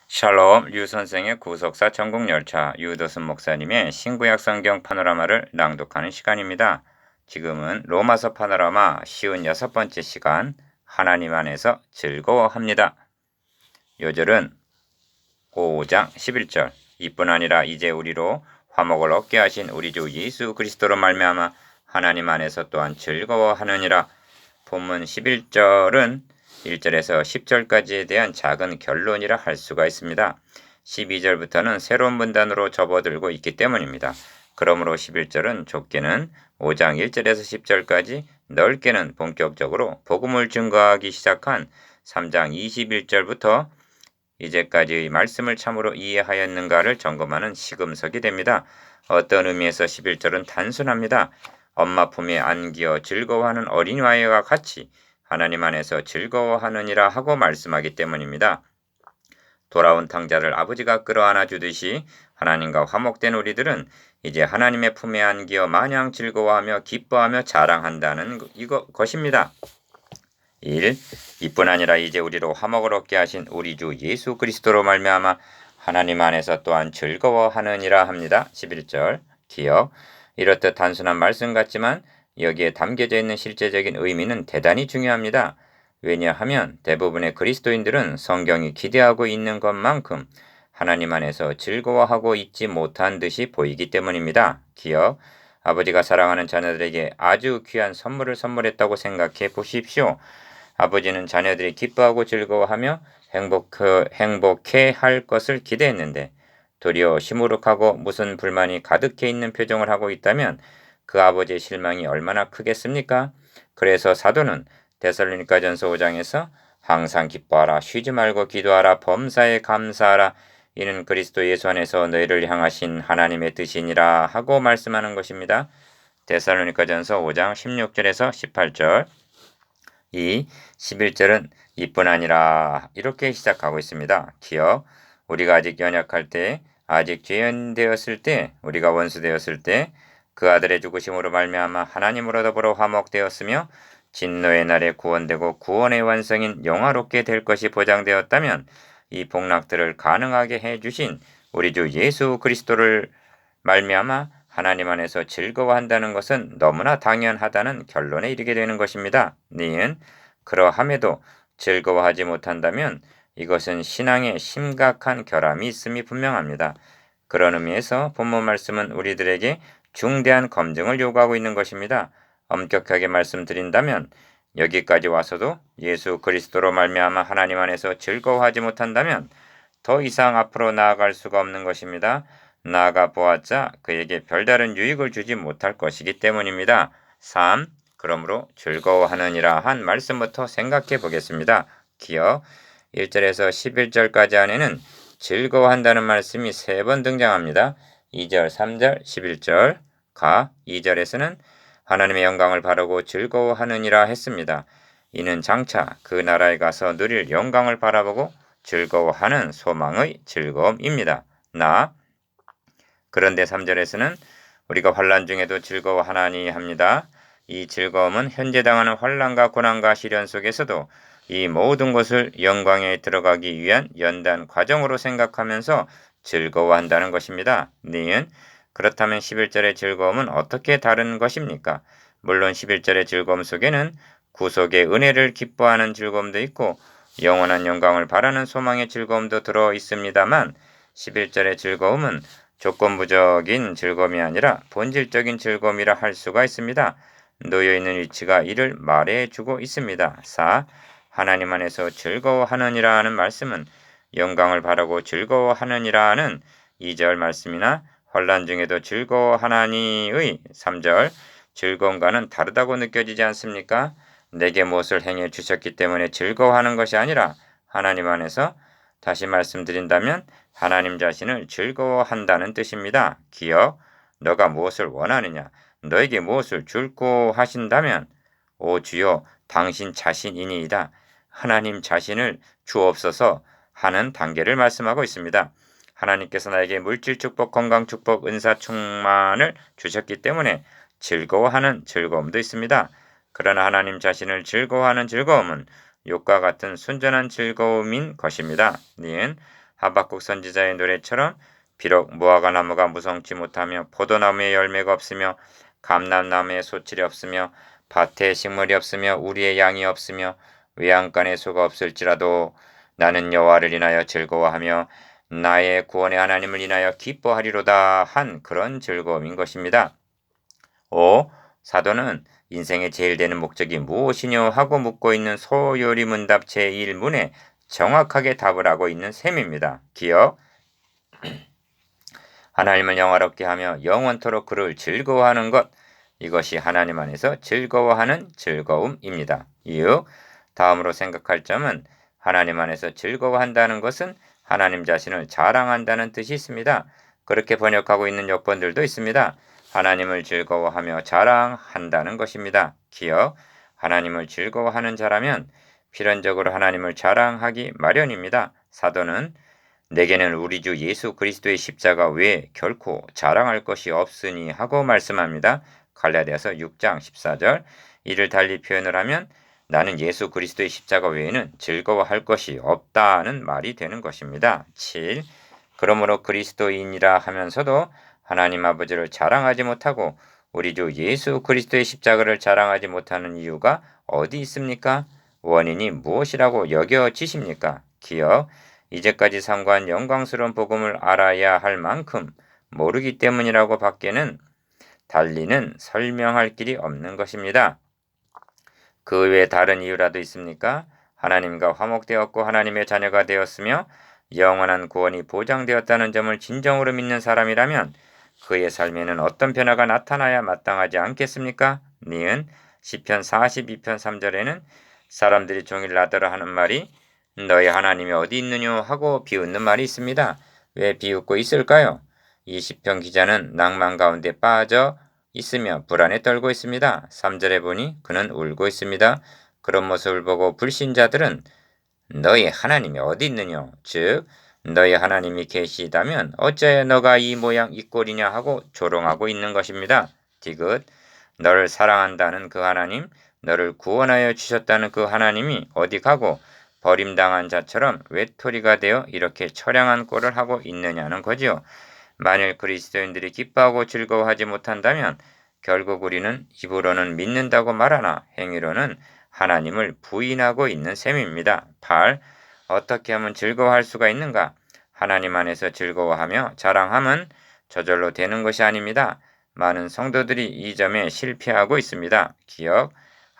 샬롬 류 선생의 구속사 천국열차 유도순 목사님의 신구약 성경 파노라마를 낭독하는 시간입니다. 지금은 로마서 파노라마 56번째 시간 하나님 안에서 즐거워합니다. 요절은 5장 11절 이뿐 아니라 이제 우리로 화목을 얻게 하신 우리 주 예수 그리스도로 말미암아 하나님 안에서 또한 즐거워하느니라. 본문 11절은 1절에서 10절까지에 대한 작은 결론이라 할 수가 있습니다. 12절부터는 새로운 문단으로 접어들고 있기 때문입니다. 그러므로 11절은 좁게는 5장 1절에서 10절까지, 넓게는 본격적으로 복음을 증거하기 시작한 3장 21절부터 이제까지의 말씀을 참으로 이해하였는가를 점검하는 시금석이 됩니다. 어떤 의미에서 11절은 단순합니다. 엄마 품에 안기어 즐거워하는 어린아이와 같이 하나님 안에서 즐거워하느니라 하고 말씀하기 때문입니다. 돌아온 탕자를 아버지가 끌어안아 주듯이 하나님과 화목된 우리들은 이제 하나님의 품에 안기어 마냥 즐거워하며 기뻐하며 자랑한다는 것입니다. 1. 이뿐 아니라 이제 우리로 화목을 얻게 하신 우리 주 예수 그리스도로 말미암아 하나님 안에서 또한 즐거워하느니라 합니다. 11절 기억. 이렇듯 단순한 말씀 같지만 여기에 담겨져 있는 실제적인 의미는 대단히 중요합니다. 왜냐하면 대부분의 그리스도인들은 성경이 기대하고 있는 것만큼 하나님 안에서 즐거워하고 있지 못한 듯이 보이기 때문입니다. 기억. 아버지가 사랑하는 자녀들에게 아주 귀한 선물을 선물했다고 생각해 보십시오. 아버지는 자녀들이 기뻐하고 즐거워하며 행복해 할 것을 기대했는데 도리어 시무룩하고 무슨 불만이 가득해 있는 표정을 하고 있다면 그 아버지의 실망이 얼마나 크겠습니까? 그래서 사도는 데살로니가전서 5장에서 항상 기뻐하라, 쉬지 말고 기도하라, 범사에 감사하라, 이는 그리스도 예수 안에서 너희를 향하신 하나님의 뜻이니라 하고 말씀하는 것입니다. 데살로니가전서 5장 16절에서 18절. 2. 11절은 이뿐 아니라 이렇게 시작하고 있습니다. 기억. 우리가 아직 연약할 때, 아직 죄인되었을 때, 우리가 원수되었을 때 그 아들의 죽으심으로 말미암아 하나님으로 더불어 화목되었으며 진노의 날에 구원되고 구원의 완성인 영화롭게 될 것이 보장되었다면 이 복락들을 가능하게 해주신 우리 주 예수 그리스도를 말미암아 하나님 안에서 즐거워한다는 것은 너무나 당연하다는 결론에 이르게 되는 것입니다. 니은 그러함에도 즐거워하지 못한다면 이것은 신앙에 심각한 결함이 있음이 분명합니다. 그런 의미에서 본문 말씀은 우리들에게 중대한 검증을 요구하고 있는 것입니다. 엄격하게 말씀드린다면 여기까지 와서도 예수 그리스도로 말미암아 하나님 안에서 즐거워하지 못한다면 더 이상 앞으로 나아갈 수가 없는 것입니다. 나아가 보았자 그에게 별다른 유익을 주지 못할 것이기 때문입니다. 3. 그러므로 즐거워하느니라 한 말씀부터 생각해 보겠습니다. 기억 1절에서 11절까지 안에는 즐거워한다는 말씀이 3번 등장합니다. 2절, 3절, 11절. 가 2절에서는 하나님의 영광을 바라고 즐거워하느니라 했습니다. 이는 장차 그 나라에 가서 누릴 영광을 바라보고 즐거워하는 소망의 즐거움입니다. 그런데 3절에서는 우리가 환난 중에도 즐거워하나니 합니다. 이 즐거움은 현재 당하는 환난과 고난과 시련 속에서도 이 모든 것을 영광에 들어가기 위한 연단 과정으로 생각하면서 즐거워한다는 것입니다. 니은 그렇다면 11절의 즐거움은 어떻게 다른 것입니까? 물론 11절의 즐거움 속에는 구속의 은혜를 기뻐하는 즐거움도 있고 영원한 영광을 바라는 소망의 즐거움도 들어 있습니다만 11절의 즐거움은 조건부적인 즐거움이 아니라 본질적인 즐거움이라 할 수가 있습니다. 놓여있는 위치가 이를 말해주고 있습니다. 4. 하나님 안에서 즐거워하느니라 하는 말씀은 영광을 바라고 즐거워하느니라 는 2절 말씀이나 환난 중에도 즐거워하나니의 3절 즐거움과는 다르다고 느껴지지 않습니까? 내게 무엇을 행해 주셨기 때문에 즐거워하는 것이 아니라 하나님 안에서 다시 말씀드린다면 하나님 자신을 즐거워한다는 뜻입니다. 기억, 너가 무엇을 원하느냐, 너에게 무엇을 줄고 하신다면 오 주여 당신 자신이니이다. 하나님 자신을 주옵소서 하는 단계를 말씀하고 있습니다. 하나님께서 나에게 물질 축복, 건강 축복, 은사 충만을 주셨기 때문에 즐거워하는 즐거움도 있습니다. 그러나 하나님 자신을 즐거워하는 즐거움은 욕과 같은 순전한 즐거움인 것입니다. 니은 하박국 선지자의 노래처럼 비록 무화과 나무가 무성치 못하며 포도나무에 열매가 없으며 감람나무에 소출이 없으며 밭에 식물이 없으며 우리의 양이 없으며 외양간에 소가 없을지라도 나는 여호와를 인하여 즐거워하며 나의 구원의 하나님을 인하여 기뻐하리로다 한 그런 즐거움인 것입니다. 5. 사도는 인생의 제일 되는 목적이 무엇이뇨 하고 묻고 있는 소요리 문답 제1문에 정확하게 답을 하고 있는 셈입니다. 기억. 하나님을 영화롭게 하며 영원토록 그를 즐거워하는 것. 이것이 하나님 안에서 즐거워하는 즐거움입니다. 6. 다음으로 생각할 점은 하나님 안에서 즐거워한다는 것은 하나님 자신을 자랑한다는 뜻이 있습니다. 그렇게 번역하고 있는 역본들도 있습니다. 하나님을 즐거워하며 자랑한다는 것입니다. 기억. 하나님을 즐거워하는 자라면 필연적으로 하나님을 자랑하기 마련입니다. 사도는 내게는 우리 주 예수 그리스도의 십자가 외에 결코 자랑할 것이 없으니 하고 말씀합니다. 갈라디아서 6장 14절. 이를 달리 표현을 하면 나는 예수 그리스도의 십자가 외에는 즐거워할 것이 없다는 말이 되는 것입니다. 7. 그러므로 그리스도인이라 하면서도 하나님 아버지를 자랑하지 못하고 우리 주 예수 그리스도의 십자가를 자랑하지 못하는 이유가 어디 있습니까? 원인이 무엇이라고 여겨지십니까? 기억. 이제까지 상고한 영광스러운 복음을 알아야 할 만큼 모르기 때문이라고 밖에는 달리는 설명할 길이 없는 것입니다. 그 외에 다른 이유라도 있습니까? 하나님과 화목되었고 하나님의 자녀가 되었으며 영원한 구원이 보장되었다는 점을 진정으로 믿는 사람이라면 그의 삶에는 어떤 변화가 나타나야 마땅하지 않겠습니까? 니은 시편 42편 3절에는 사람들이 종일 나더러 하는 말이 너희 하나님이 어디 있느뇨 하고 비웃는 말이 있습니다. 왜 비웃고 있을까요? 이 시편 기자는 낭만 가운데 빠져 있으며 불안에 떨고 있습니다. 3절에 보니 그는 울고 있습니다. 그런 모습을 보고 불신자들은 너희 하나님이 어디 있느뇨? 즉 너희 하나님이 계시다면 어찌하여 너가 이 모양 이 꼴이냐 하고 조롱하고 있는 것입니다. 디귿 너를 사랑한다는 그 하나님, 너를 구원하여 주셨다는 그 하나님이 어디 가고 버림당한 자처럼 외톨이가 되어 이렇게 처량한 꼴을 하고 있느냐는 거지요. 만일 그리스도인들이 기뻐하고 즐거워하지 못한다면 결국 우리는 입으로는 믿는다고 말하나 행위로는 하나님을 부인하고 있는 셈입니다. 8. 어떻게 하면 즐거워할 수가 있는가? 하나님 안에서 즐거워하며 자랑함은 저절로 되는 것이 아닙니다. 많은 성도들이 이 점에 실패하고 있습니다. 기억.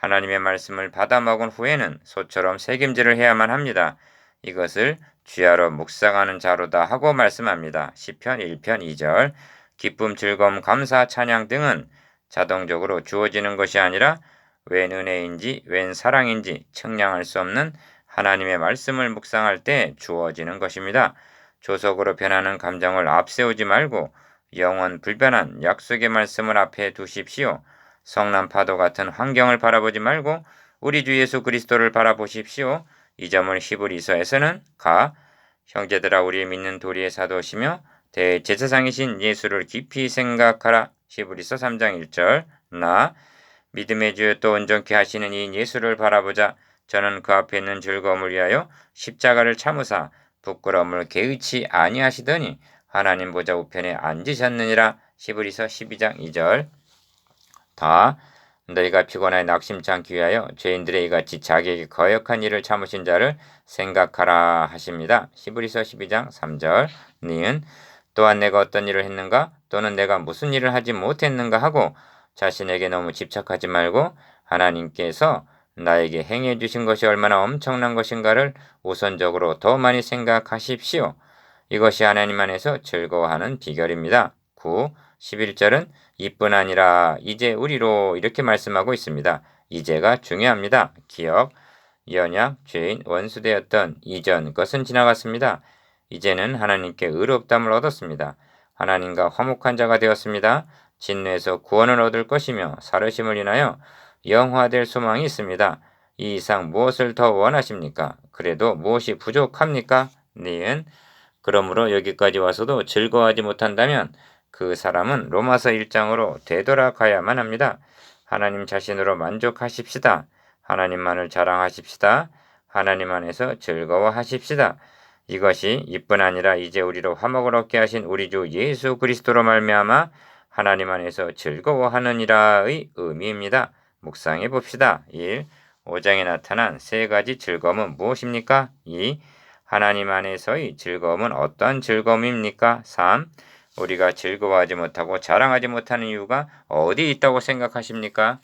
하나님의 말씀을 받아먹은 후에는 소처럼 책임질을 해야만 합니다. 이것을 쥐하러 묵상하는 자로다 하고 말씀합니다. 시편 1편 2절. 기쁨, 즐거움, 감사, 찬양 등은 자동적으로 주어지는 것이 아니라 웬 은혜인지 웬 사랑인지 측량할 수 없는 하나님의 말씀을 묵상할 때 주어지는 것입니다. 조속으로 변하는 감정을 앞세우지 말고 영원 불변한 약속의 말씀을 앞에 두십시오. 성난 파도 같은 환경을 바라보지 말고 우리 주 예수 그리스도를 바라보십시오. 이 점을 히브리서에서는 형제들아 우리의 믿는 도리의 사도시며 대제사장이신 예수를 깊이 생각하라. 히브리서 3장 1절. 믿음의 주여 또 온전케 하시는 이 예수를 바라보자. 저는 그 앞에 있는 즐거움을 위하여 십자가를 참으사 부끄러움을 개의치 아니하시더니 하나님 보좌 우편에 앉으셨느니라. 히브리서 12장 2절. 너희가 피곤하여 낙심치 않기 위하여 죄인들의 이같이 자기에게 거역한 일을 참으신 자를 생각하라 하십니다. 히브리서 12장 3절. 니은 또한 내가 어떤 일을 했는가 또는 내가 무슨 일을 하지 못했는가 하고 자신에게 너무 집착하지 말고 하나님께서 나에게 행해 주신 것이 얼마나 엄청난 것인가를 우선적으로 더 많이 생각하십시오. 이것이 하나님 안에서 즐거워하는 비결입니다. 11절은 이뿐 아니라 이제 우리로 이렇게 말씀하고 있습니다. 이제가 중요합니다. 기억, 연약, 죄인, 원수되었던 이전 것은 지나갔습니다. 이제는 하나님께 의롭담을 얻었습니다. 하나님과 화목한 자가 되었습니다. 진노에서 구원을 얻을 것이며 살으심을 인하여 영화될 소망이 있습니다. 이 이상 무엇을 더 원하십니까? 그래도 무엇이 부족합니까? 니은 그러므로 여기까지 와서도 즐거워하지 못한다면 그 사람은 로마서 1장으로 되돌아가야만 합니다. 하나님 자신으로 만족하십시다. 하나님만을 자랑하십시다. 하나님 안에서 즐거워하십시다. 이것이 이뿐 아니라 이제 우리로 화목을 얻게 하신 우리 주 예수 그리스도로 말미암아 하나님 안에서 즐거워하느니라의 의미입니다. 묵상해 봅시다. 1. 5장에 나타난 세 가지 즐거움은 무엇입니까? 2. 하나님 안에서의 즐거움은 어떤 즐거움입니까? 3. 우리가 즐거워하지 못하고 자랑하지 못하는 이유가 어디 있다고 생각하십니까?